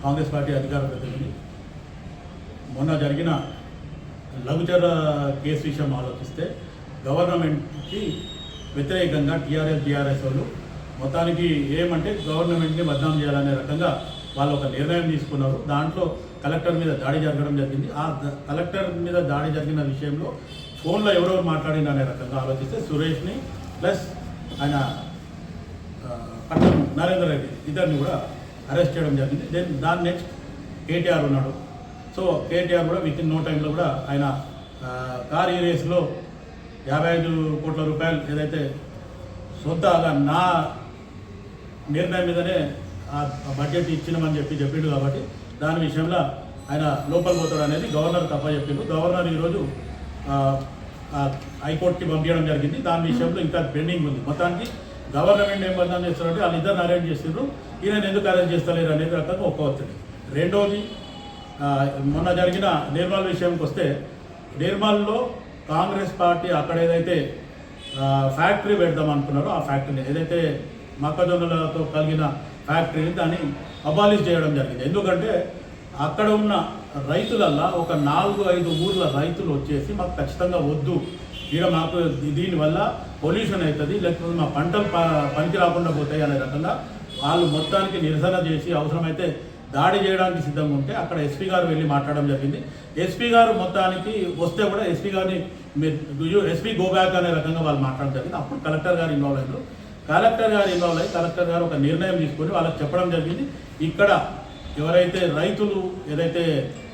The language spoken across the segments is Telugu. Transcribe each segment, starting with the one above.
కాంగ్రెస్ పార్టీ అధికార ప్రతినిధి. మొన్న జరిగిన లఘుచర కేసు విషయం ఆలోచిస్తే గవర్నమెంట్కి వ్యతిరేకంగా టీఆర్ఎస్ వాళ్ళు మొత్తానికి ఏమంటే గవర్నమెంట్ని బదనాం చేయాలనే రకంగా వాళ్ళు ఒక నిర్ణయం తీసుకున్నారు. దాంట్లో కలెక్టర్ మీద దాడి జరగడం జరిగింది. ఆ కలెక్టర్ మీద దాడి జరిగిన విషయంలో ఫోన్లో ఎవరెవరు మాట్లాడిన అనే రకంగా ఆలోచిస్తే సురేష్ని ప్లస్ ఆయన పట్టణం నరేందర్ రెడ్డి ఇద్దరిని కూడా అరెస్ట్ చేయడం జరిగింది. దెన్ దాని నెక్స్ట్ కేటీఆర్ ఉన్నాడు. సో కేటీఆర్ కూడా విత్ ఇన్ నో టైంలో కూడా ఆయన కార్ ఈ రేస్లో 55 కోట్ల రూపాయలు ఏదైతే సొంతగా నా నిర్ణయం మీదనే ఆ బడ్జెట్ ఇచ్చినామని చెప్పిండు కాబట్టి దాని విషయంలో ఆయన లోపల పోతాడు అనేది గవర్నర్కి అప్పచెప్పిండు. గవర్నర్ ఈరోజు హైకోర్టుకి పంపించడం జరిగింది. దాని విషయంలో ఇంకా పెండింగ్ ఉంది. మొత్తానికి గవర్నమెంట్ ఏం బదనాం చేస్తారంటే వాళ్ళు ఇద్దరిని అరేంజ్ చేసిండ్రు, ఈయన ఎందుకు అరేంజ్ చేస్తలేరు అనేది రకంగా ఒక్క ఒత్తిడి. రెండోది మొన్న జరిగిన నిర్మల్ విషయంకి వస్తే నిర్మల్లో కాంగ్రెస్ పార్టీ అక్కడ ఏదైతే ఫ్యాక్టరీ పెడదాం అనుకున్నారో ఆ ఫ్యాక్టరీని ఏదైతే మొక్కజొన్నలతో కలిగిన ఫ్యాక్టరీని దాన్ని అబాలిష్ చేయడం జరిగింది. ఎందుకంటే అక్కడ ఉన్న రైతులల్లా ఒక 4-5 ఊర్ల రైతులు వచ్చేసి మాకు ఖచ్చితంగా వద్దు, ఇక్కడ మాకు దీనివల్ల పొల్యూషన్ అవుతుంది, లేకపోతే మా పంటలు పనికి రాకుండా పోతాయి అనే రకంగా వాళ్ళు మొత్తానికి నిరసన చేసి అవసరమైతే దాడి చేయడానికి సిద్ధంగా ఉంటే అక్కడ ఎస్పీ గారు వెళ్ళి మాట్లాడడం జరిగింది. ఎస్పీ గారు మొత్తానికి వస్తే కూడా ఎస్పీ గారిని ఎస్పీ గో బ్యాక్ అనే రకంగా వాళ్ళు మాట్లాడడం జరిగింది. అప్పుడు కలెక్టర్ గారు ఇన్వాల్వ్ అయ్యారు. కలెక్టర్ గారు ఒక నిర్ణయం తీసుకొని వాళ్ళకి చెప్పడం జరిగింది, ఇక్కడ ఎవరైతే రైతులు ఏదైతే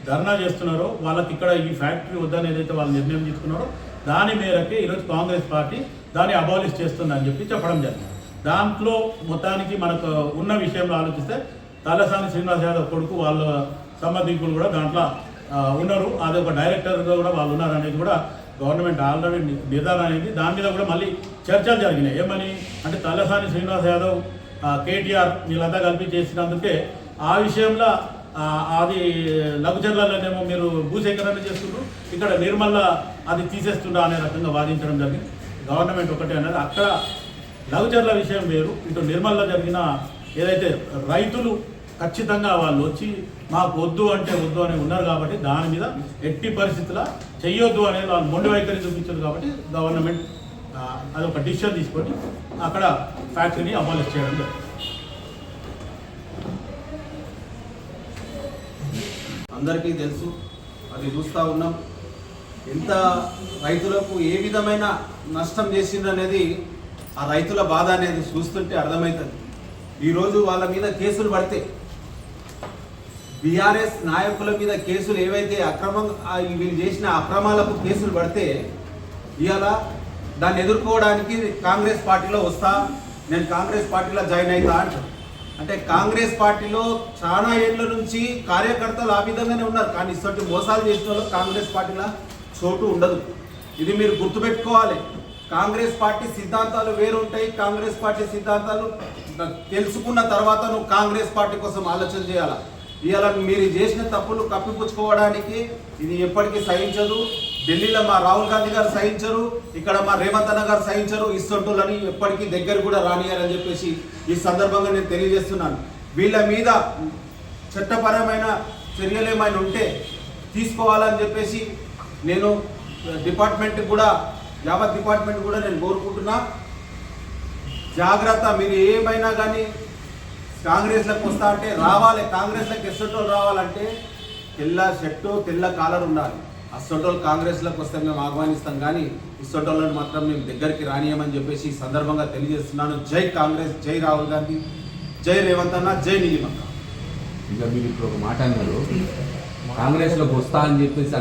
ధర్నా చేస్తున్నారో వాళ్ళకి ఇక్కడ ఈ ఫ్యాక్టరీ వద్దని ఏదైతే వాళ్ళు నిర్ణయం తీసుకున్నారో దాని మేరకే ఈరోజు కాంగ్రెస్ పార్టీ దాన్ని అబాలిష్ చేస్తుందని చెప్పడం జరిగింది. దాంట్లో మొత్తానికి మనకు ఉన్న విషయంలో ఆలోచిస్తే తలసాని శ్రీనివాస్ యాదవ్ కొడుకు వాళ్ళ సంబంధికులు కూడా దాంట్లో ఉన్నారు. అది ఒక డైరెక్టర్గా కూడా వాళ్ళు ఉన్నారు అనేది కూడా గవర్నమెంట్ ఆల్రెడీ నిర్ధారణ అయింది. దాని మీద కూడా మళ్ళీ చర్చలు జరిగినాయి. ఏమని అంటే తలసాని శ్రీనివాస్ యాదవ్ కేటీఆర్ వీళ్ళంతా కలిపి చేసినందుకే ఆ విషయంలో అది లఘుచర్లలోనేమో మీరు భూసేకరణ చేస్తున్నారు, ఇక్కడ నిర్మల్ల అది తీసేస్తుండా అనే రకంగా వాదించడం జరిగింది. గవర్నమెంట్ ఒకటే అనేది అక్కడ లఘుచర్ల విషయం వేరు, ఇటు నిర్మల్లో జరిగిన ఏదైతే రైతులు ఖచ్చితంగా వాళ్ళు వచ్చి మాకు వద్దు అంటే వద్దు అని ఉన్నారు కాబట్టి దాని మీద ఎట్టి పరిస్థితుల్లో చెయ్యొద్దు అనేది వాళ్ళు మొండి వైఖరి చూపించారు కాబట్టి గవర్నమెంట్ అదొక డిసిషన్ తీసుకొని అక్కడ ఫ్యాక్టరీని అబాలిష్ చేయడం జరిగింది. అందరికీ తెలుసు, అది చూస్తూ ఉన్నాం. ఎంత రైతులకు ఏ విధమైన నష్టం చేసిందనేది ఆ రైతుల బాధ అనేది చూస్తుంటే అర్థమవుతుంది. ఈరోజు వాళ్ళ మీద కేసులు పడితే బీఆర్ఎస్ నాయకుల మీద కేసులు ఏవైతే అక్రమంగా వీళ్ళు చేసిన అక్రమాలకు కేసులు పడితే ఇవాళ దాన్ని ఎదుర్కోవడానికి కాంగ్రెస్ పార్టీలో వస్తా, నేను కాంగ్రెస్ పార్టీలో జాయిన్ అవుతా అంటారు. అంటే కాంగ్రెస్ పార్టీలో చాలా ఏళ్ళ నుంచి కార్యకర్తలు ఆ విధంగానే ఉన్నారు, కానీ ఇటువంటి మోసాలు చేసిన వాళ్ళు కాంగ్రెస్ పార్టీలో చోటు ఉండదు. ఇది మీరు గుర్తుపెట్టుకోవాలి. కాంగ్రెస్ పార్టీ సిద్ధాంతాలు వేరుంటాయి. కాంగ్రెస్ పార్టీ సిద్ధాంతాలు తెలుసుకున్న తర్వాత నువ్వు కాంగ్రెస్ పార్టీ కోసం ఆలోచన చేయాలి. ఇవాళ మీరు చేసిన తప్పులు కప్పిపుచ్చుకోవడానికి ఇది ఎప్పటికీ సహించదు. ఢిల్లీలో మా రాహుల్ గాంధీ గారు సహించరు, ఇక్కడ మా రేవంత్ అన్న గారు సహించరు. ఇస్తుంటులని ఎప్పటికీ దగ్గర కూడా రానియారని చెప్పేసి ఈ సందర్భంగా నేను తెలియజేస్తున్నాను. వీళ్ళ మీద చట్టపరమైన చర్యలు ఏమైనా ఉంటే తీసుకోవాలని చెప్పేసి నేను డిపార్ట్మెంట్ కూడా యావత్ డిపార్ట్మెంట్ కూడా నేను కోరుకుంటున్నా. జాగ్రత్త, మీరు ఏమైనా కానీ కాంగ్రెస్లోకి వస్తా అంటే రావాలి. కాంగ్రెస్లోకి ఎస్సోటోలు రావాలంటే తెల్ల షర్టు తెల్ల కాలర్ ఉండాలి. అస్సోటోలు కాంగ్రెస్లోకి వస్తే మేము ఆహ్వానిస్తాం, కానీ ఇస్సోటోళ్ళని మాత్రం మేము దగ్గరికి రానియమని చెప్పేసి ఈ సందర్భంగా తెలియజేస్తున్నాను. జై కాంగ్రెస్, జై రాహుల్ గాంధీ, జై రేవంత్ అన్న, జై నీలిమక్క. ఇంకా మీరు ఇప్పుడు ఒక మాట అన్నారు, కాంగ్రెస్లోకి వస్తా అని చెప్పేసి